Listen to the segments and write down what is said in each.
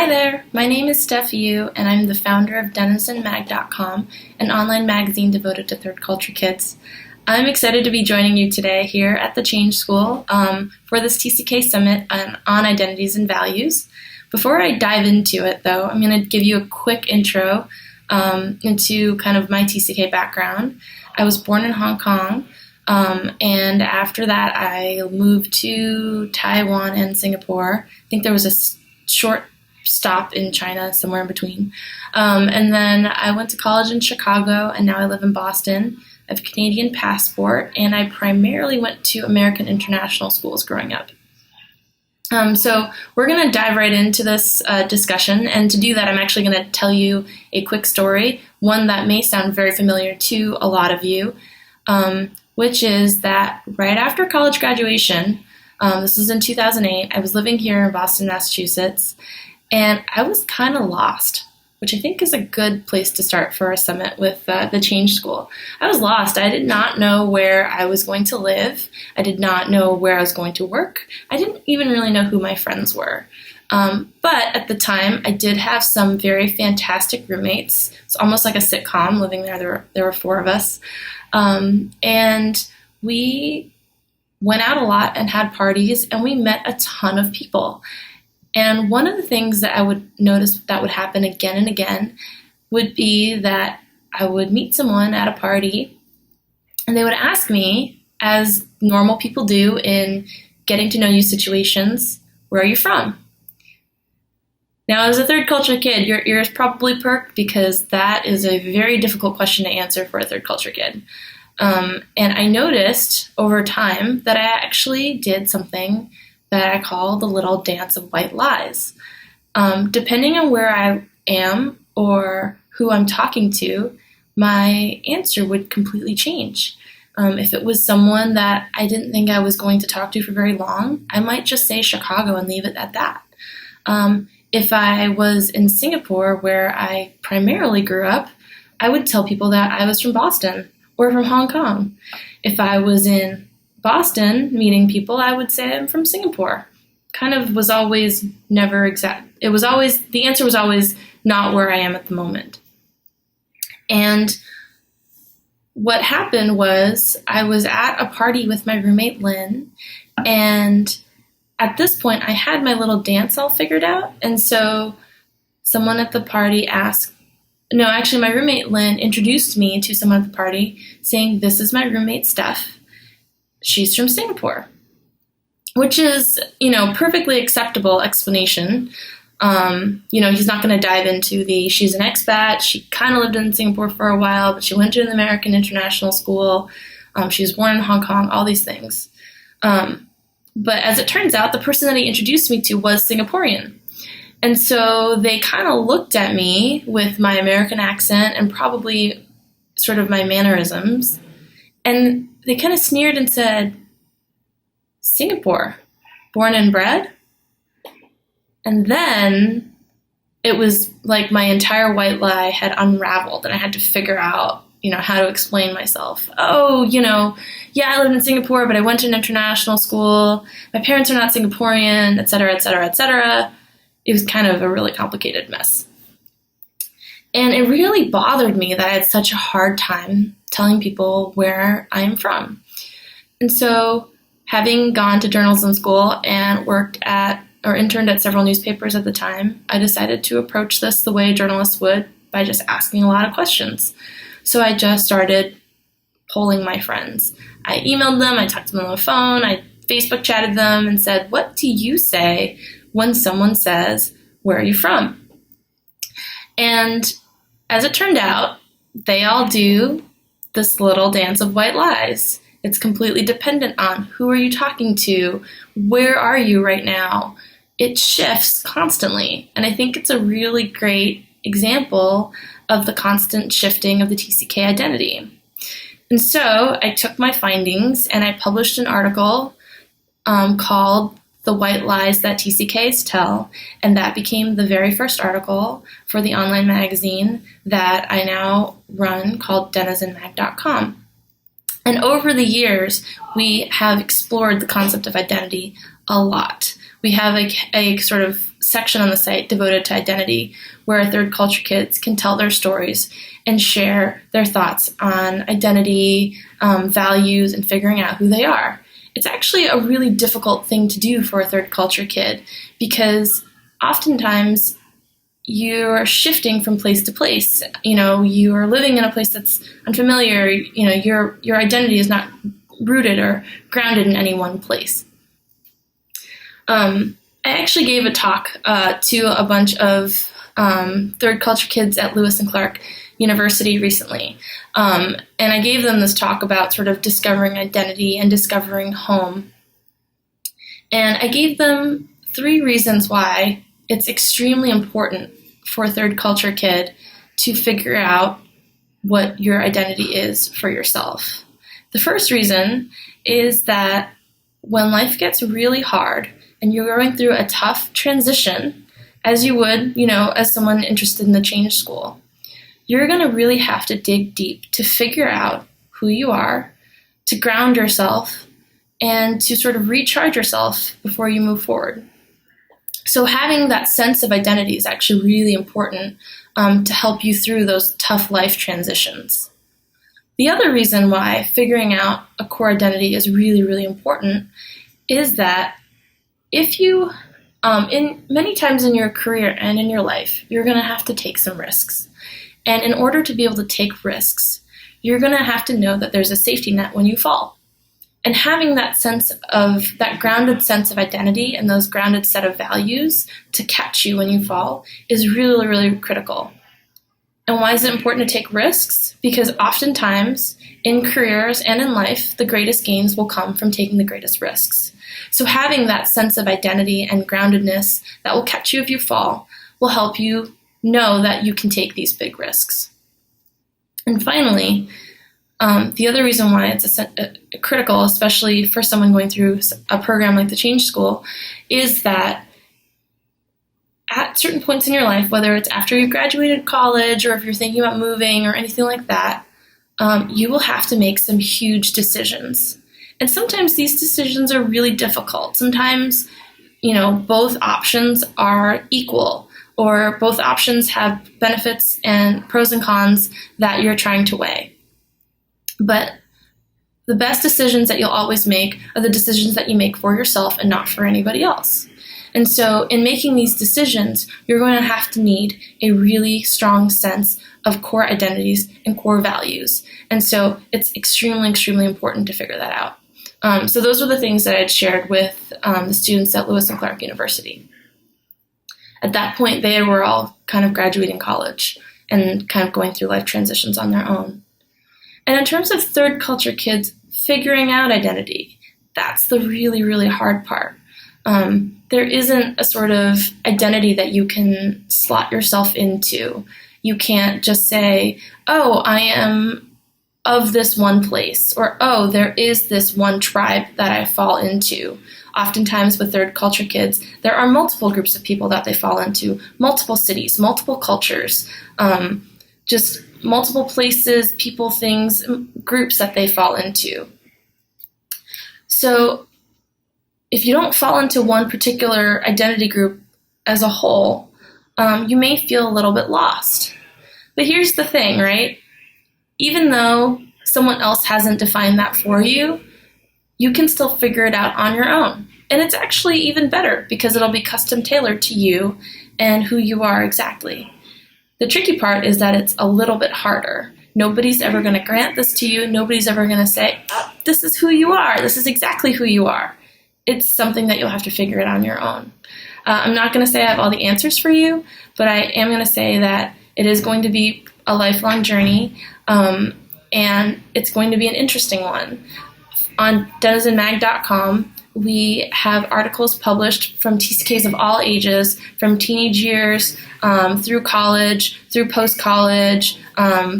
Hi there, my name is Steph Yiu, and I'm the founder of denizenmag.com, an online magazine devoted to third culture kids. I'm excited to be joining you today here at the Change School for this TCK Summit on identities and values. Before I dive into it, though, I'm going to give you a quick intro into kind of my TCK background. I was born in Hong Kong, and after that I moved to Taiwan and Singapore. I think there was a short stop in China, somewhere in between. And then I went to college in Chicago, and now I live in Boston. I have a Canadian passport, and I primarily went to American international schools growing up. So we're going to dive right into this discussion, and to do that, I'm actually going to tell you a quick story, one that may sound very familiar to a lot of you, which is that right after college graduation, this was in 2008, I was living here in Boston, Massachusetts, and I was kind of lost, which I think is a good place to start for a summit with the Change School. I was lost. I did not know where I was going to live. I did not know where I was going to work. I didn't even really know who my friends were. But at the time, I did have some very fantastic roommates. It's almost like a sitcom living there. There were four of us. And we went out a lot and had parties, and we met a ton of people. And one of the things that I would notice that would happen again and again would be that I would meet someone at a party, and they would ask me, as normal people do in getting to know you situations, where are you from? Now, as a third culture kid, your ears probably perked, because that is a very difficult question to answer for a third culture kid. And I noticed over time that I actually did something that I call the little dance of white lies. Depending on where I am or who I'm talking to, my answer would completely change. If it was someone that I didn't think I was going to talk to for very long, I might just say Chicago and leave it at that. If I was in Singapore, where I primarily grew up, I would tell people that I was from Boston or from Hong Kong. If I was in Boston meeting people, I would say I'm from Singapore. Kind of was always never exact. It was always, the answer was always not where I am at the moment. And what happened was I was at a party with my roommate Lynn, and at this point I had my little dance all figured out. And so someone at the party my roommate Lynn introduced me to someone at the party saying, "This is my roommate Steph. She's from Singapore," which is, perfectly acceptable explanation. He's not going to dive into she's an expat. She kind of lived in Singapore for a while, but she went to an American international school. She was born in Hong Kong, all these things. But as it turns out, the person that he introduced me to was Singaporean. And so they kind of looked at me with my American accent and probably sort of my mannerisms, and they kind of sneered and said, "Singapore, born and bred?" And then it was like my entire white lie had unraveled, and I had to figure out, how to explain myself. Oh, yeah, I lived in Singapore, but I went to an international school. My parents are not Singaporean, et cetera, et cetera, et cetera. It was kind of a really complicated mess. And it really bothered me that I had such a hard time telling people where I'm from. And so, having gone to journalism school and interned at several newspapers at the time, I decided to approach this the way journalists would, by just asking a lot of questions. So I just started polling my friends. I emailed them, I talked to them on the phone, I Facebook chatted them and said, "What do you say when someone says, 'Where are you from?'" And as it turned out, they all do this little dance of white lies. It's completely dependent on who are you talking to, where are you right now. It shifts constantly. And I think it's a really great example of the constant shifting of the TCK identity. And so I took my findings and I published an article called "The White Lies That TCKs Tell," and that became the very first article for the online magazine that I now run, called denizenmag.com. And over the years, we have explored the concept of identity a lot. We have a sort of section on the site devoted to identity where third culture kids can tell their stories and share their thoughts on identity, values, and figuring out who they are. It's actually a really difficult thing to do for a third culture kid because oftentimes you're shifting from place to place. You are living in a place that's unfamiliar. Your identity is not rooted or grounded in any one place. I actually gave a talk to a bunch of third culture kids at Lewis and Clark University recently. And I gave them this talk about sort of discovering identity and discovering home. And I gave them 3 reasons why it's extremely important for a third culture kid to figure out what your identity is for yourself. The first reason is that when life gets really hard and you're going through a tough transition, as you would, as someone interested in the change school, you're going to really have to dig deep to figure out who you are, to ground yourself, and to sort of recharge yourself before you move forward. So having that sense of identity is actually really important to help you through those tough life transitions. The other reason why figuring out a core identity is really, really important is that if you, in many times in your career and in your life, you're going to have to take some risks. And in order to be able to take risks, you're going to have to know that there's a safety net when you fall. And having that grounded sense of identity and those grounded set of values to catch you when you fall is really, really critical. And why is it important to take risks? Because oftentimes in careers and in life, the greatest gains will come from taking the greatest risks. So having that sense of identity and groundedness that will catch you if you fall will help you know that you can take these big risks. And finally, the other reason why it's critical, especially for someone going through a program like the Change School, is that at certain points in your life, whether it's after you've graduated college or if you're thinking about moving or anything like that, you will have to make some huge decisions. And sometimes these decisions are really difficult. Sometimes, both options are equal, or both options have benefits and pros and cons that you're trying to weigh. But the best decisions that you'll always make are the decisions that you make for yourself and not for anybody else. And so in making these decisions, you're going to have to need a really strong sense of core identities and core values. And so it's extremely, extremely important to figure that out. So those were the things that I'd shared with the students at Lewis and Clark University. At that point, they were all kind of graduating college and kind of going through life transitions on their own. And in terms of third culture kids figuring out identity, that's the really, really hard part. There isn't a sort of identity that you can slot yourself into. You can't just say, oh, I am of this one place, or oh, there is this one tribe that I fall into. Oftentimes with third culture kids, there are multiple groups of people that they fall into, multiple cities, multiple cultures, just multiple places, people, things, groups that they fall into. So if you don't fall into one particular identity group as a whole, you may feel a little bit lost. But here's the thing, right? Even though someone else hasn't defined that for you, you can still figure it out on your own. And it's actually even better because it'll be custom tailored to you and who you are exactly. The tricky part is that it's a little bit harder. Nobody's ever going to grant this to you. Nobody's ever going to say, oh, this is who you are. This is exactly who you are. It's something that you'll have to figure it on your own. I'm not going to say I have all the answers for you, but I am going to say that it is going to be a lifelong journey, and it's going to be an interesting one. On denizenmag.com, we have articles published from TCKs of all ages, from teenage years, through college, through post-college,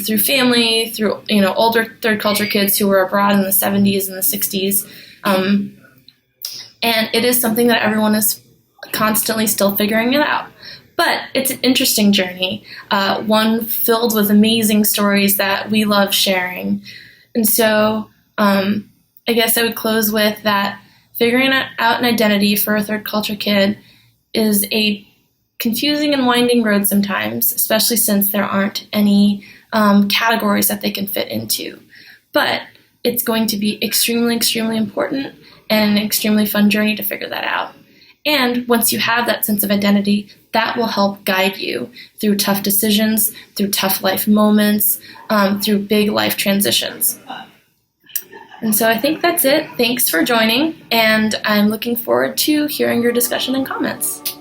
through family, through older third culture kids who were abroad in the 70s and the 60s. And it is something that everyone is constantly still figuring it out. But it's an interesting journey, one filled with amazing stories that we love sharing. And so I guess I would close with that figuring out an identity for a third culture kid is a confusing and winding road sometimes, especially since there aren't any categories that they can fit into. But it's going to be extremely, extremely important and an extremely fun journey to figure that out. And once you have that sense of identity, that will help guide you through tough decisions, through tough life moments, through big life transitions. And so I think that's it. Thanks for joining, and I'm looking forward to hearing your discussion and comments.